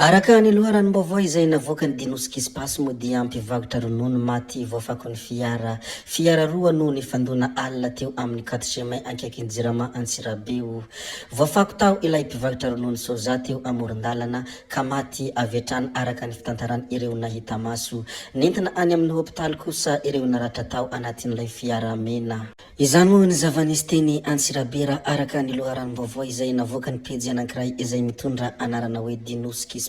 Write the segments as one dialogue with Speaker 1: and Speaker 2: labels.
Speaker 1: Araka ny loharan'mbavao izay navoaka ny dinosika espace moa dia ampivagotra ronono maty voafako ny fiara roa no nifandona alina teo amin'ny 4 mai ankaikin'ny Jirama Antsirabeo. Voafako tao ilay mpivagotra ronono soja teo amoron-dalana ka maty avy hatrany araka ny fitantarany ireo nahita maso. Nentina any amin'ny hôpitaly kosa ireo naratra tao anatin'ilay fiara mena. Izany moa ny zavanisy teny Antsirabera araka ny loharan'mbavao izay navoaka ny pejy anankiray izay mitondra anarana hoe dinosika espace.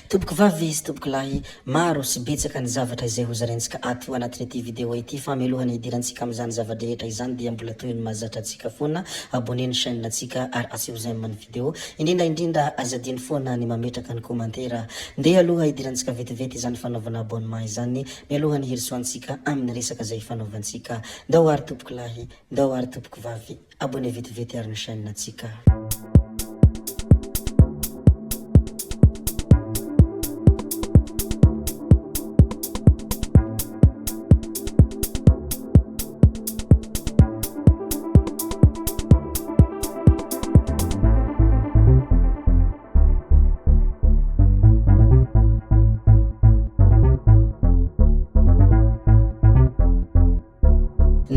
Speaker 1: Toboky vavy sy toboky lahy maro sy betsaka ny zavatra izay hozarentsika ato anatin'ity video ity fa mialohany idirantsika amin'izany zavadrehetra izany dia mbola toy ny mahazatra antsika foana abonné ny chaîne antsika ary aseo zay amin'ny video indrindra azadiny foana ny mametraka ny commentaire ndeha aloha idirantsika vetivety izany fanaovana abonnement izany mialohany hirisoantsika amin'ny resaka izay fanaovantsika ndao ary toboky lahy ndao ary toboky vavy abonné vetivety ary ny chaîne antsika.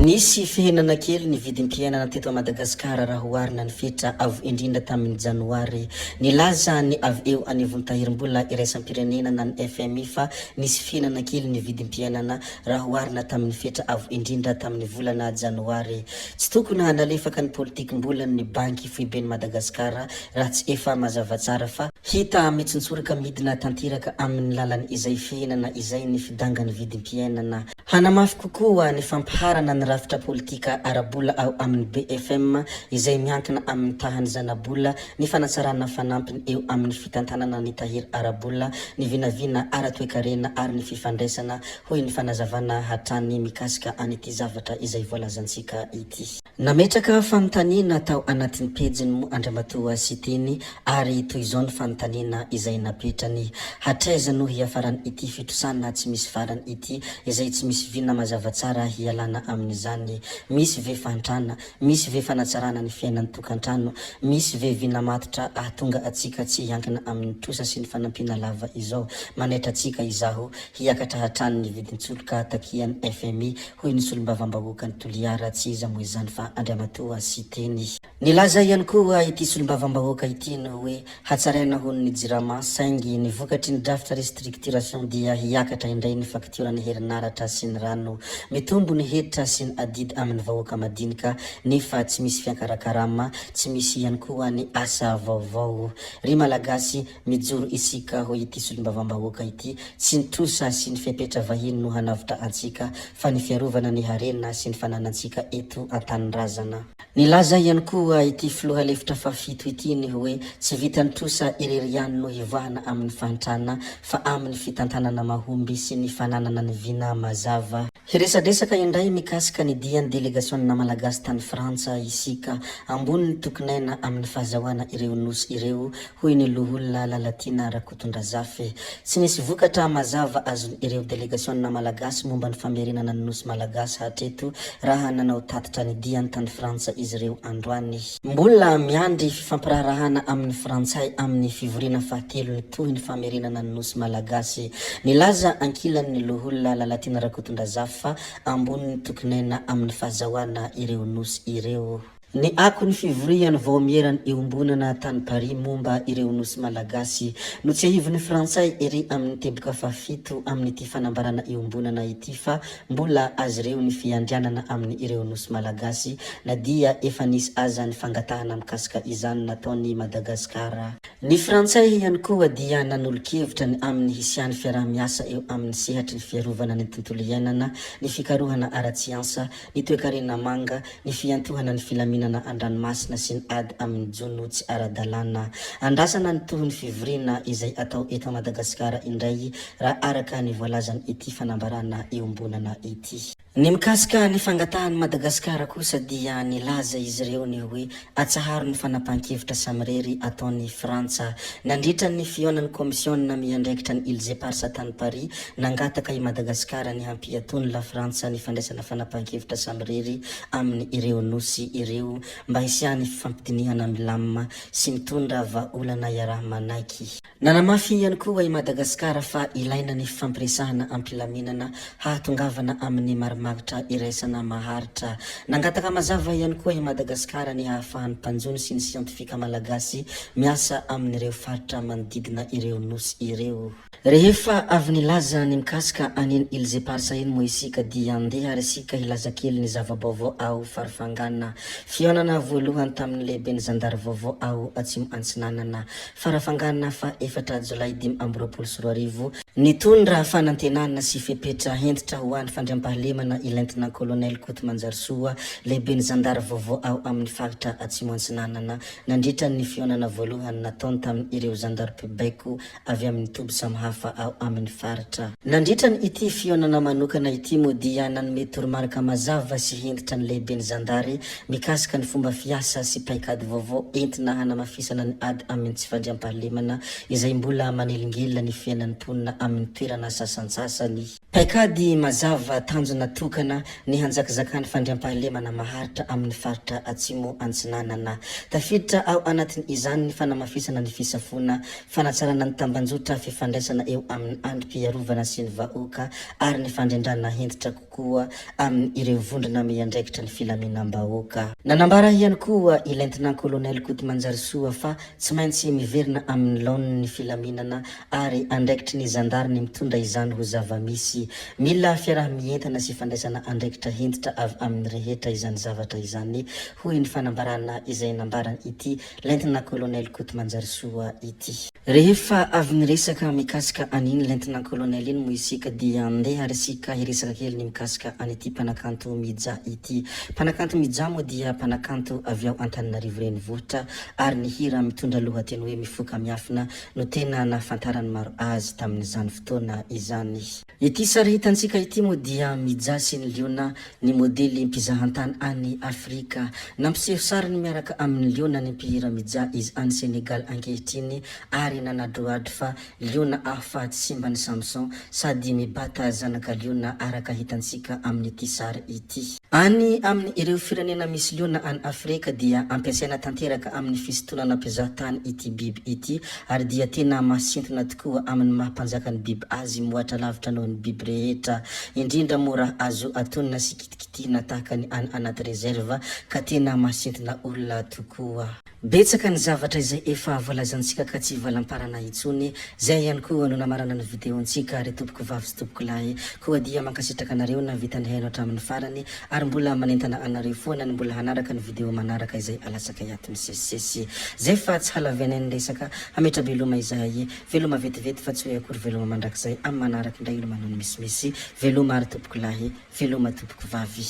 Speaker 1: Nisy fihenana kely ny vidimpiainana teto Madagasikara raha hoarina ny fetra avy indrindra tamin'ny Janoary. Nilaza ny avy eo anivon'ny tahirim-bola iraisam-pirenena na ny FMI fa nisy fihenana kely ny vidimpiainana raha hoarina tamin'ny fetra avy indrindra tamin'ny volana Janoary. Tsy tokony hanalefaka ny politikim-bola ny banky foiben'ny Madagasikara raha tsy efa mazava tsara fa hita mitsintsoraka midina tanteraka amin'ny lalany izay fihenana izay ny fidangany vidimpiainana. Hanamafy kokoa ny fampiharana ny rafitra politika arabola ao amin'ny BFM izay miankina amin'ny tahany zanabola ny fanatsarana fanampiny eo amin'ny fitantanana ny tahiry arabola ny vinavina ara-toekarena ary ny fifandraisana hoy ny fanazavana hatrany mikasika an'ity zavatra izay voalazantsika ity. Nametraka fanontaniana tao anatin'ny pejiny mo Andriamatoa Siteny ary toy izao ny fanontaniana izay napetrany: hatraiza no hiafarany ity fitrosana tsy misy farany ity izay tsy misy vina mazava tsara hialana amin'izany. Misy ve fantrana, misy ve fanatsarana ny fiainan'ny tokantrano, misy ve vina matotra ahatonga atsika tsy hiankina amin'ny trosa sy ny fanampina lava izao. Manaitra atsika izaho hiakatra hatrany ny vidintsoloka takian'ny FMI hoy ny solombavam-bahoaka ny Toliara tsy iza moa izany fa Andriamatoa Siteny. Nilaza ihany koa ity solombavam-bahoaka ity no hoe hatsaraina hono ny Jirama saingy ny vokatry ny draft restructuration dia hiakatra indray ny faktura ny herinaratra sy ny rano. Mitombo ny hetra sy ny adidy amin'ny vahoaka madinika nefa tsy misy fiakarakarama, tsy misy ihany koa ny asa vaovao. Ry malagasy mijoro isika hoy ity solombavam-bahoaka ity, tsy ny trosa sy ny fiapetra vahiny no hanavitra antsika fa ny fiarovana ny harena sy ny fananantsika eto an-tanirazana. Nilaza ihany koa ity filoha lefitra fafito ity ny hoe tsy vitany trosa irery ihany no hivoahana amin'ny fantrana fa amin'ny fitantanana mahomby sy ny fananana ny vina mazava. Hiresadresaka indray mikasika ny dian'ny delegasionna malagasy tany Frantsa isika ambony ny tokonaina amin'ny fahazahoana ireo nosy ireo hoy ny loholona Lalatina Rakotondrazafy. Tsy nisy vokatra mazava azony ireo delegasionna malagasy momba ny famerenana ny nosy malagasy hatreto raha nanao tatitra ny dian'ny tany Frantsa izy ireo androany. Mbola miandry fifampirarahana amin'ny Frantsay amin'ny fivoriana fahatelo ny toy ny famerenana ny nosy malagasy. Nilaza ankilan'ny loholona Lalatina Rakotondrazafy fa ambony ny tokonaina amin'ny fahazahoana ireo nosy ireo. Ny ako ny fivoriany vao mierany eombonana tany Paris momba ireo nosy malagasy no tsy ahivon'ny Frantsay ery amin'ny teboka fafito amin'ny ity fanambarana eombonana ity fa mbola azy ireo ny fiandrianana amin'ny ireo nosy malagasy na dia efa nisy aza ny fangatahana mikasika izany nataony Madagasikara. Ny Frantsay ihany koa dia nanolo-kevitra ny amin'ny hisian'ny fiaraha-miasa eo amin'ny sehatry ny fiarovana ny tontolo iainana, ny fikarohana ara-tsiansa, ny toe-karena manga, ny fiantohana ny filaminana an-dranomasina sy ny ady amin'ny jono tsy ara-dalàna. Andrasana ny tohony fivoriana izay atao eto Madagasikara indray raha araka ny voalazany ity fanambarana eombonana ity. Ny mikasika ny fangatahany Madagasikara kosa dia nilaza izy ireo ny hoe atsaharo ny fanapahan-kevitra samirery ataon'ny Frantsa nandritra ny fionan'ny komisiona miandraikitra ny Îles Éparses tany Paris nangataka i Madagasikara ny hampiatony la Frantsa ny fandraisana fanapahan-kevitra samirery amin'ny ireo nosy ireo mba hisiany fifampidinihana milamina sy mitondra vahaolana iaraha manaiky. Nanamafy ihany koa i Madagasikara fa ilaina ny fifampiresahana ampilaminana hahatongavana amin'ny magitra iraisana maharitra. Nangataka mazava ihany koa i Madagasikara ny hahafahan'ny mpanjony sy ny siantifika malagasy miasa amin'ireo faritra manodidina ireo nosy ireo. Rehefa avy nilaza ny mikasika aniny Îles Éparses iny moa isika dia andeha ary isika hilaza kely ny zava-baovao ao farafangana. Fionana voalohany tamin'ny lehiben'ny zandary vaovao ao atsimo Antsinanana farafangana fa 4 Jolay 2024 nitondra fanantenana sy fepetra hentitra ho an'ny fandriampahalemana ilentina kolonel Koto Manjarisoa lehiben'ny zandary vaovao ao amin'ny faritra atsimo Antsinanana nandritra ny fionana voalohany nataony tamin'ny ireo zandary pebaiko avy amin'ny toby samihafa ao amin'ny faritra. Nandritra ny ity fionana manokana ity moa dia nanome toromarika mazava sy hentitra ny lehiben'ny zandary mikasika ny fomba fiasa sy paikady vaovao entina hanamafisana ny ady amin'ny tsy fandriampahalemana izay mbola manelingela ny fiainan'ny mponina amin'ny toerana sasansasany. Paikady mazava tanjona tokana ny hanjakazakany fandriampahalemana maharitra amin'ny faritra atsimo Antsinanana. Tafiditra ao anatin' izany ny fanamafisana ny fisafona, fanatsarana ny tambanjotra fifandraisana eo amin'ny androm-piarovana sy ny vahoaka ary ny fandrindrana hentitra kokoa amin'ny ireo vondrona miandraikitra ny filaminam-bahoaka. Nanambara ihany koa i lentina kolonel Koto Manjarisoa fa tsy maintsy miverina amin'ny laoniny ny filaminana ary andraikitry ny zandary ny mitondra izany ho zava-misy. Mila fiarah-mientana sy fandraisana andraikitra hentitra avy amin'ny rehetra izany zavatra izany hoy ny fanambarana izay nambarany ity lentina kolonel Koto Manjarisoa ity. Rehefa avy niresaka mikasika aniny lentina kolonel iny moa isika dia andeha ary isika hiresaka kely ny mikasika an'ity mpanakanto Midja ity. Mpanakanto Midja moa dia mpanakanto avy ao Antananarivo renivohitra ary ny hira mitondra lohateny hoe mifoka miafina no tena nahafantarany maro azy tamin'izany fotoana izany. Ity sary hitantsika ity moa dia Midja sy ny liona ny modely mpizahantany any Afrika. Nampiseho sary ny miaraka amin'ny liona ny mpihira Midja izy any Senegal ankehitriny ary nanadroadro fa liona ahafaty simbany Samson sady mibata zanaka liona araka hitantsika amin'ity sary ity. Any amin'ny ireo firenena misy liona any Afrika dia ampiasaina tanteraka amin'ny fisintonana mpizahatany ity biby ity ary dia tena masintona tokoa amin'ny mahampanjaka ny biby azy moatra lavitra noho ny biby rehetra. Indrindra moa raha azo atonina sy kitikitihina tahaka ny any anaty reserva ka tena masintona olona tokoa. Betsaka ny zavatra izay efa voalazantsika ka tsy valamparana itsony. Zay ihany koa no namarana ny videontsika ary tompoko vavy sy tompoko lahy koa dia mankasitraka anareo na vitany haino hatramin'ny farany ary mbola manentana anareo foana ny mbola hanaraka ny video manaraka izay alatsaka iato misesisesy. Zay fa tsy halavianay resaka hametra veloma izahay veloma vetivety fa tsy hoe akory veloma mandrakizay amin'ny manaraka indray ilo manao ny misimisy veloma ary tompoko lahy veloma tompoko vavy.